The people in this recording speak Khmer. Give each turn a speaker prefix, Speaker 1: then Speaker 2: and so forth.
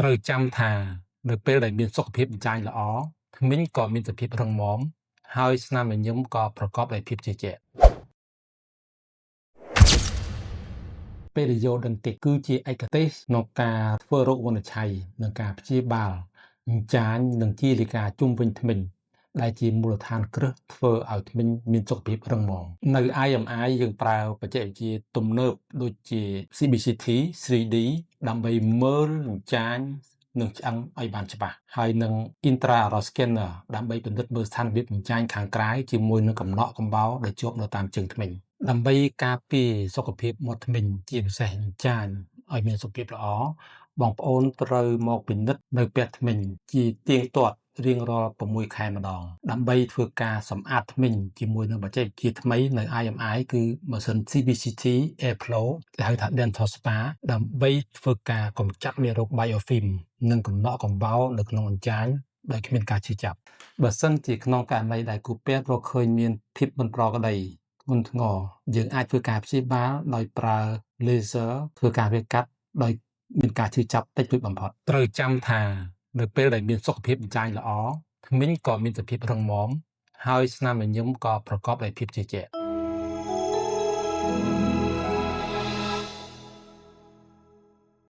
Speaker 1: ត្រូវចាំថានៅពេលដែលមានសុខភាពចាញ់ល្អធ្មេញក៏មានសភាពរឹងមាំហើយស្នាមញញឹមក៏ប្រកបដោយភាពជឿជាក់ពេរិយោដន្តិកគឺជាឯកទេសក្នុងការធ្វើរោគវិនិច្ឆ័យនិងការព្យាបាលចាញ់និងជាលិកាជុំវិញធ្មេញដែលជាមូលដ្ឋានគ្រឹះធ្វើឲ្យធ្មេញមានសុខភាពរឹងមាំនៅ IMI យើងប្រើបច្ចេកវិទ្យាទំនើបដូចជា CBCT 3D ដើម្បីមើលចាញ់និងឆ្អឹងឲ្យបានច្បាស់ហើយនឹង Intraoral Scanner ដើម្បីពិនិត្យមើលស្ថានភាពចាញ់ខាងក្រៅជាមួយនឹងកំណកកំបោរដែលជាប់នៅតាមជើងធ្មេញដើម្បីការពារសុខភាពមាត់ធ្មេញជាពិសេសចាញ់ឲ្យមានសុខភាពល្អបងប្អូនត្រូវមកពិនិត្យនៅពាក់ធ្មេញជាទៀងទាត់រៀងរាល់6ខែម្ដងដើម្បីធ្វើការសម្អាតធ្មេញជាមួយនឹងបច្ចេកវិទ្យាថ្មីនៅ IMI គឺម៉ាស៊ីន CBCT Airflow គេហៅថា Dental Spa ដើម្បីធ្វើការកម្ចាត់មេរោគ biofilm និងកំណកកំបោរនៅក្នុងអញ្ចាញដោយគ្មានការឈឺចាប់បើសិនជាក្នុងករណីដែលគូពេទ្យរកឃើញមានភាពមិនប្រក្រតីធ្ងន់ធ្ងរយើងអាចធ្វើការព្យាបាលដោយប្រើ laser ធ្វើការវះកាត់ដោយមានការឈឺចាប់តិចតួចបំផុតត្រូវចាំថានៅពេលដែលមានសុខភាពចាញ់ល្អធ្មេញក៏មានសភាពរឹងមាំហើយស្នាមញញឹមក៏ប្រកបដោយភាពជឿជាក់